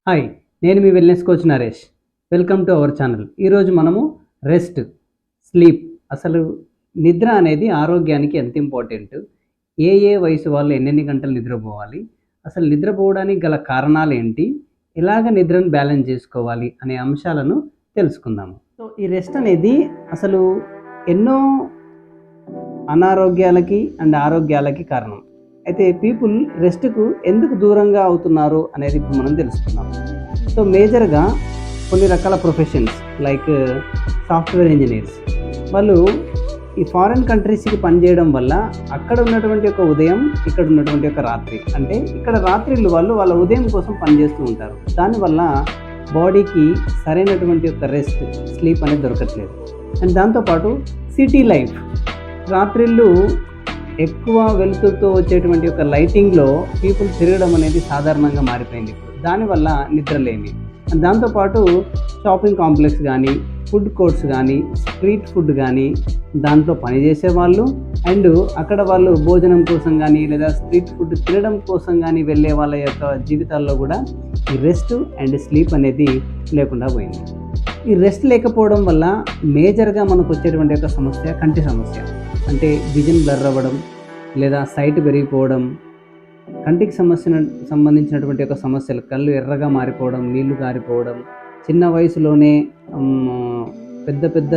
Hi, నేను మీ wellness coach Naresh. Welcome to our channel. ఈరోజు మనము రెస్ట్, స్లీప్, అసలు నిద్ర అనేది ఆరోగ్యానికి ఎంత ఇంపార్టెంట్, ఏ వయసు వాళ్ళు ఎన్నెన్ని గంటలు నిద్రపోవాలి, అసలు నిద్రపోవడానికి గల కారణాలు ఏంటి, ఎలాగ నిద్రను బ్యాలెన్స్ చేసుకోవాలి అనే అంశాలను తెలుసుకుందాము. సో ఈ రెస్ట్ అనేది అసలు ఎన్నో అనారోగ్యాలకి అండ్ ఆరోగ్యాలకి కారణం. అయితే పీపుల్ రెస్ట్కు ఎందుకు దూరంగా అవుతున్నారు అనేది ఇప్పుడు మనం తెలుసుకుందాం. సో మేజర్గా కొన్ని రకాల ప్రొఫెషన్స్ లైక్ సాఫ్ట్వేర్ ఇంజనీర్స్ వాళ్ళు ఈ ఫారిన్ కంట్రీస్కి పనిచేయడం వల్ల అక్కడ ఉన్నటువంటి ఒక ఉదయం, ఇక్కడ ఉన్నటువంటి ఒక రాత్రి, అంటే ఇక్కడ రాత్రిళ్ళు వాళ్ళు వాళ్ళ ఉదయం కోసం పనిచేస్తూ ఉంటారు. దానివల్ల బాడీకి సరైనటువంటి ఒక రెస్ట్, స్లీప్ అనేది దొరకట్లేదు. అండ్ దాంతోపాటు సిటీ లైఫ్, రాత్రిళ్ళు ఎక్కువ వెలుతురుతో వచ్చేటువంటి ఒక లైటింగ్లో పీపుల్ తిరగడం అనేది సాధారణంగా మారిపోయింది. దానివల్ల నిద్రలేమి. దాంతోపాటు షాపింగ్ కాంప్లెక్స్ కానీ, ఫుడ్ కోర్ట్స్ కానీ, స్ట్రీట్ ఫుడ్ కానీ, దాంట్లో పనిచేసే వాళ్ళు అండ్ అక్కడ వాళ్ళు భోజనం కోసం కానీ లేదా స్ట్రీట్ ఫుడ్ తినడం కోసం కానీ వెళ్ళే వాళ్ళ యొక్క జీవితాల్లో కూడా ఈ రెస్ట్ అండ్ స్లీప్ అనేది లేకుండా పోయింది. ఈ రెస్ట్ లేకపోవడం వల్ల మేజర్గా మనకు వచ్చేటువంటి ఒక సమస్య కంటి సమస్య, అంటే విజన్ బ్లర్ అవ్వడం లేదా సైట్ పెరిగిపోవడం, కంటికి సంబంధించినటువంటి ఒక సమస్యలు, కళ్ళు ఎర్రగా మారిపోవడం, నీళ్లు గారిపోవడం, చిన్న వయసులోనే పెద్ద పెద్ద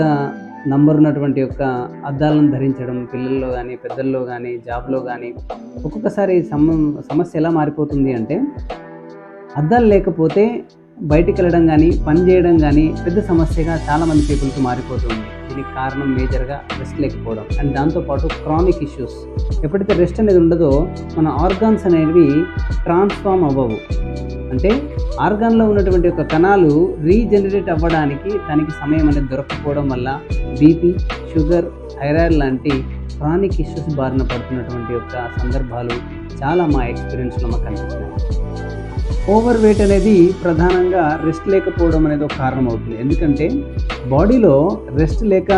నంబర్ ఉన్నటువంటి యొక్క అద్దాలను ధరించడం పిల్లల్లో కానీ పెద్దల్లో కానీ జాబ్లో కానీ. ఒక్కొక్కసారి సమస్య ఎలా మారిపోతుంది అంటే అద్దాలు లేకపోతే బయటికి వెళ్ళడం కానీ పని చేయడం కానీ పెద్ద సమస్యగా చాలామంది పీపుల్కి మారిపోతుంది. దీనికి కారణం మేజర్గా రెస్ట్ లేకపోవడం అండ్ దాంతోపాటు క్రానిక్ ఇష్యూస్. ఎప్పుడైతే రెస్ట్ అనేది ఉండదో మన ఆర్గాన్స్ అనేవి ట్రాన్స్ఫార్మ్ అవ్వవు, అంటే ఆర్గాన్లో ఉన్నటువంటి ఒక కణాలు రీజనరేట్ అవ్వడానికి దానికి సమయం అనేది దొరకకపోవడం వల్ల బీపీ, షుగర్, థైరాయిడ్ లాంటి క్రానిక్ ఇష్యూస్ బారిన పడుతున్నటువంటి యొక్క సందర్భాలు చాలా మా ఎక్స్పీరియన్స్లో మాకు కనిపిస్తున్నాయి. ఓవర్ వెయిట్ అనేది ప్రధానంగా రెస్ట్ లేకపోవడం అనేది ఒక కారణం అవుతుంది. ఎందుకంటే బాడీలో రెస్ట్ లేక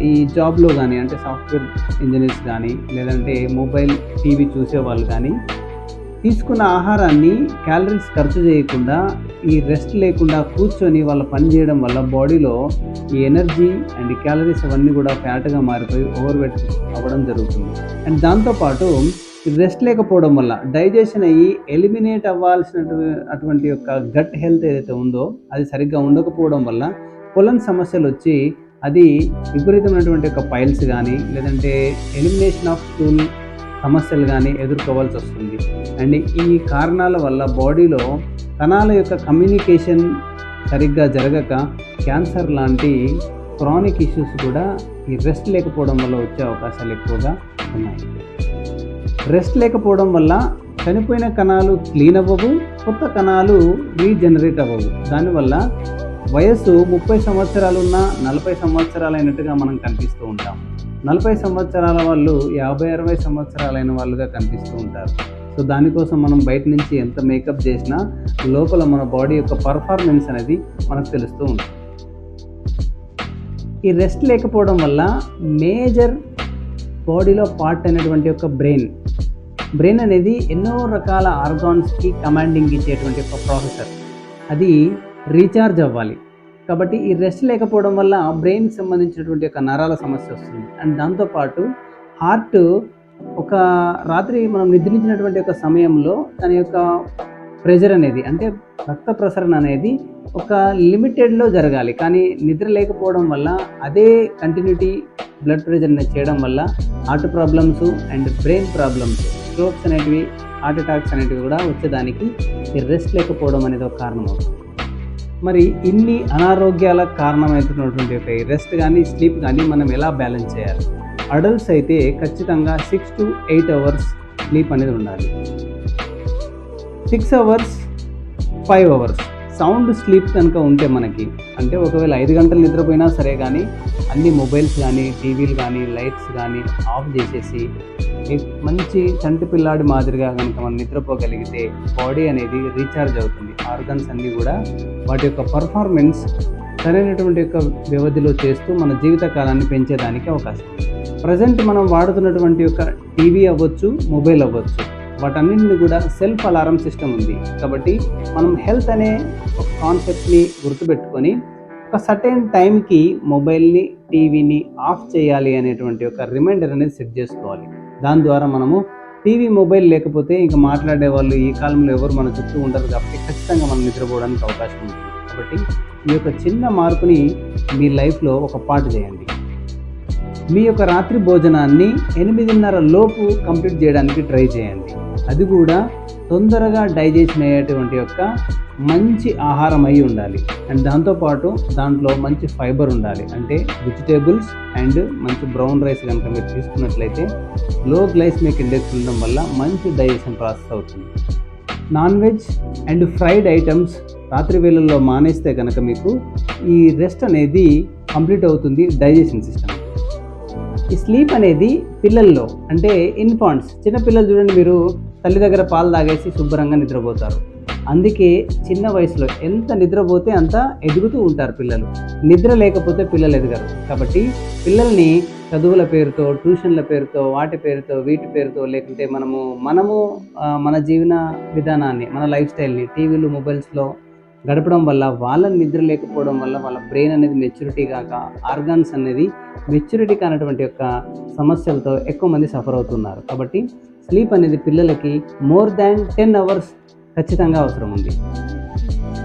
ఈ జాబ్లో కానీ, అంటే సాఫ్ట్వేర్ ఇంజనీర్స్ కానీ లేదంటే మొబైల్ టీవీ చూసేవాళ్ళు కానీ తీసుకున్న ఆహారాన్ని క్యాలరీస్ ఖర్చు చేయకుండా ఈ రెస్ట్ లేకుండా కూర్చొని వాళ్ళ పని చేయడం వల్ల బాడీలో ఈ ఎనర్జీ అండ్ క్యాలరీస్ అవన్నీ కూడా ఫ్యాట్గా మారిపోయి ఓవర్ వెయిట్ అవ్వడం జరుగుతుంది. అండ్ దాంతోపాటు రెస్ట్ లేకపోవడం వల్ల డైజెషన్ అయ్యి ఎలిమినేట్ అవ్వాల్సినటువంటి యొక్క గట్ హెల్త్ ఏదైతే ఉందో అది సరిగ్గా ఉండకపోవడం వల్ల కొలన్ సమస్యలు వచ్చి అది విపరీతమైనటువంటి యొక్క పైల్స్ కానీ లేదంటే ఎలిమినేషన్ ఆఫ్ స్టూల్ సమస్యలు కానీ ఎదుర్కోవాల్సి వస్తుంది. అండ్ ఈ కారణాల వల్ల బాడీలో కణాల యొక్క కమ్యూనికేషన్ సరిగ్గా జరగక క్యాన్సర్ లాంటి క్రానిక్ ఇష్యూస్ కూడా ఈ రెస్ట్ లేకపోవడం వల్ల వచ్చే అవకాశాలు ఎక్కువగా ఉన్నాయి. రెస్ట్ లేకపోవడం వల్ల చనిపోయిన కణాలు క్లీన్ అవ్వవు, కొత్త కణాలు రీజనరేట్ అవ్వవు. దానివల్ల వయస్సు 30 సంవత్సరాలు ఉన్న 40 సంవత్సరాలు అయినట్టుగా మనం కనిపిస్తూ ఉంటాం. 40 సంవత్సరాల వాళ్ళు 50-60 సంవత్సరాలైన వాళ్ళుగా కనిపిస్తూ ఉంటారు. సో దానికోసం మనం బయట నుంచి ఎంత మేకప్ చేసినా లోపల మన బాడీ యొక్క పర్ఫార్మెన్స్ అనేది మనకు తెలుస్తూ ఉంటుంది. ఈ రెస్ట్ లేకపోవడం వల్ల మేజర్ బాడీలో పార్ట్ అయినటువంటి ఒక బ్రెయిన్ అనేది ఎన్నో రకాల ఆర్గాన్స్కి కమాండింగ్ ఇచ్చేటువంటి ఒక ప్రాసెసర్, అది రీఛార్జ్ అవ్వాలి. కాబట్టి ఈ రెస్ట్ లేకపోవడం వల్ల బ్రెయిన్కి సంబంధించినటువంటి ఒక నరాల సమస్య వస్తుంది. అండ్ దాంతోపాటు హార్ట్ ఒక రాత్రి మనం నిద్రించినటువంటి ఒక సమయంలో దాని యొక్క ప్రెషర్ అనేది, అంటే రక్త ప్రసరణ అనేది ఒక లిమిటెడ్లో జరగాలి. కానీ నిద్ర లేకపోవడం వల్ల అదే కంటిన్యూటీ బ్లడ్ ప్రెషర్ అనేది చేయడం వల్ల heart problems and brain problems, strokes అనేటివి, హార్ట్ అటాక్స్ అనేటివి కూడా వచ్చేదానికి ఈ రెస్ట్ లేకపోవడం అనేది ఒక కారణం అవుతుంది. మరి ఇన్ని అనారోగ్యాలకు కారణమవుతున్నటువంటి ఒక రెస్ట్ కానీ స్లీప్ కానీ మనం ఎలా బ్యాలెన్స్ చేయాలి? అడల్ట్స్ అయితే ఖచ్చితంగా 6 to 8 అవర్స్ స్లీప్ అనేది ఉండాలి. 6 అవర్స్ 5 అవర్స్ సౌండ్ స్లీప్ కనుక ఉంటే మనకి, అంటే ఒకవేళ 5 గంటలు నిద్రపోయినా సరే కానీ అన్ని మొబైల్స్ కానీ టీవీలు కానీ లైట్స్ కానీ ఆఫ్ చేసేసి మంచి చంటి పిల్లాడి మాదిరిగా కనుక మనం నిద్రపోగలిగితే బాడీ అనేది రీఛార్జ్ అవుతుంది. ఆర్గన్స్ అన్నీ కూడా వాటి యొక్క పర్ఫార్మెన్స్ సరైనటువంటి యొక్క వ్యవధిలో చేస్తూ మన జీవితకాలాన్ని పెంచేదానికి అవకాశం ఉంది. ప్రజెంట్ మనం వాడుతున్నటువంటి యొక్క టీవీ అవ్వచ్చు, మొబైల్ అవ్వచ్చు, వాటన్నింటిని కూడా సెల్ఫ్ అలారం సిస్టమ్ ఉంది. కాబట్టి మనం హెల్త్ అనే ఒక కాన్సెప్ట్ని గుర్తుపెట్టుకొని ఒక సర్టెన్ టైంకి మొబైల్ని, టీవీని ఆఫ్ చేయాలి అనేటువంటి ఒక రిమైండర్ అనేది సెట్ చేసుకోవాలి. దాని ద్వారా మనము టీవీ, మొబైల్ లేకపోతే ఇంకా మాట్లాడే వాళ్ళు ఈ కాలంలో ఎవరు మన చుట్టూ ఉండరు కాబట్టి ఖచ్చితంగా మనం నిద్రపోవడానికి అవకాశం ఉంటుంది. కాబట్టి ఈ యొక్క చిన్న మార్పుని మీ లైఫ్లో ఒక పార్ట్ చేయండి. మీ యొక్క రాత్రి భోజనాన్ని 8:30 లోపు కంప్లీట్ చేయడానికి ట్రై చేయండి. అది కూడా తొందరగా డైజెషన్ అయ్యేటువంటి యొక్క మంచి ఆహారం అయి ఉండాలి. అండ్ దాంతోపాటు దాంట్లో మంచి ఫైబర్ ఉండాలి. అంటే వెజిటేబుల్స్ అండ్ మంచి బ్రౌన్ రైస్ కనుక మీరు తీసుకున్నట్లయితే లో గ్లైసెమిక్ ఇండెక్స్ ఉండడం వల్ల మంచి డైజెషన్ ప్రాసెస్ అవుతుంది. Non veg and fried items రాత్రి వేళల్లో మానేస్తే కనుక మీకు ఈ రెస్ట్ అనేది కంప్లీట్ అవుతుంది డైజెషన్ సిస్టమ్. ఈ స్లీప్ అనేది పిల్లల్లో అంటే ఇన్ఫాంట్స్, చిన్నపిల్లలు చూడండి, మీరు తల్లి దగ్గర పాలు తాగేసి శుభ్రంగా నిద్రపోతారు. అందుకే చిన్న వయసులో ఎంత నిద్రపోతే అంత ఎదుగుతూ ఉంటారు పిల్లలు. నిద్ర లేకపోతే పిల్లలు ఎదగరు. కాబట్టి పిల్లల్ని చదువుల పేరుతో, ట్యూషన్ల పేరుతో, వాటి పేరుతో, వీటి పేరుతో, లేకుంటే మనము మన జీవన విధానాన్ని, మన లైఫ్ స్టైల్ని టీవీలు, మొబైల్స్లో గడపడం వల్ల వాళ్ళని నిద్ర లేకపోవడం వల్ల వాళ్ళ బ్రెయిన్ అనేది మెచ్యూరిటీ కాక, ఆర్గాన్స్ అనేది మెచ్యూరిటీ కానటువంటి యొక్క సమస్యలతో ఎక్కువ మంది సఫర్ అవుతున్నారు. కాబట్టి స్లీప్ అనేది పిల్లలకి మోర్ దాన్ 10 hours ఖచ్చితంగా అవసరం ఉంది.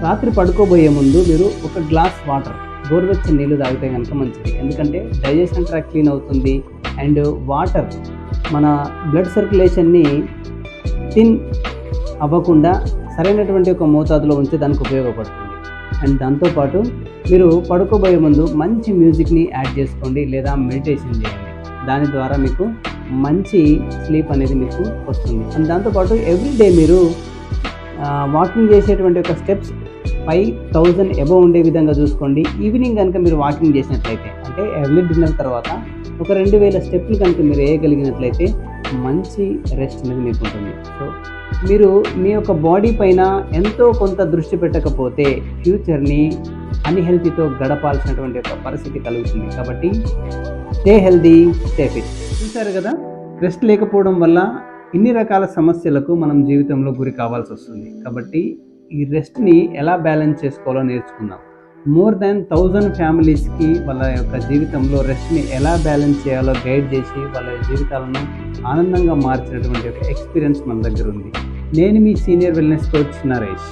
రాత్రి పడుకోబోయే ముందు మీరు ఒక గ్లాస్ వాటర్, గోరువెచ్చని నీళ్ళు తాగితే కనుక మంచిది. ఎందుకంటే డైజెషన్ ట్రాక్ క్లీన్ అవుతుంది. అండ్ వాటర్ మన బ్లడ్ సర్క్యులేషన్ని థిన్ అవ్వకుండా సరైనటువంటి ఒక మోతాదులో ఉంచి దానికి ఉపయోగపడుతుంది. అండ్ దాంతోపాటు మీరు పడుకోబోయే ముందు మంచి మ్యూజిక్ని యాడ్ చేసుకోండి లేదా మెడిటేషన్ చేయండి. దాని ద్వారా మీకు మంచి స్లీప్ అనేది మీకు వస్తుంది. అండ్ దాంతోపాటు ఎవ్రీడే మీరు వాకింగ్ చేసేటువంటి ఒక స్టెప్స్ 5,000 అబవ్ ఉండే విధంగా చూసుకోండి. ఈవినింగ్ కనుక మీరు వాకింగ్ చేసినట్లయితే, అంటే ఎర్లీ డిన్నర్ తర్వాత ఒక 2,000 స్టెప్లు కనుక మీరు వేయగలిగినట్లయితే మంచి రెస్ట్ అనేది మీకు ఉంటుంది. సో మీరు మీ యొక్క బాడీ పైన ఎంతో కొంత దృష్టి పెట్టకపోతే ఫ్యూచర్ని అన్హెల్తీతో గడపాల్సినటువంటి ఒక పరిస్థితి కలుగుతుంది. కాబట్టి స్టే హెల్దీ, స్టే ఫిట్. చూసారు కదా, రెస్ట్ లేకపోవడం వల్ల ఇన్ని రకాల సమస్యలకు మనం జీవితంలో గురి కావాల్సి వస్తుంది. కాబట్టి ఈ రెస్ట్ని ఎలా బ్యాలెన్స్ చేసుకోవాలో నేర్చుకుందాం. మోర్ దాన్ 1000 ఫ్యామిలీస్కి వాళ్ళ యొక్క జీవితంలో రెస్ట్ని ఎలా బ్యాలెన్స్ చేయాలో గైడ్ చేసి వాళ్ళ జీవితాలను ఆనందంగా మార్చినటువంటి ఒక ఎక్స్పీరియన్స్ మన దగ్గర ఉంది. నేను మీ సీనియర్ వెల్నెస్ కోచ్ నరేష్.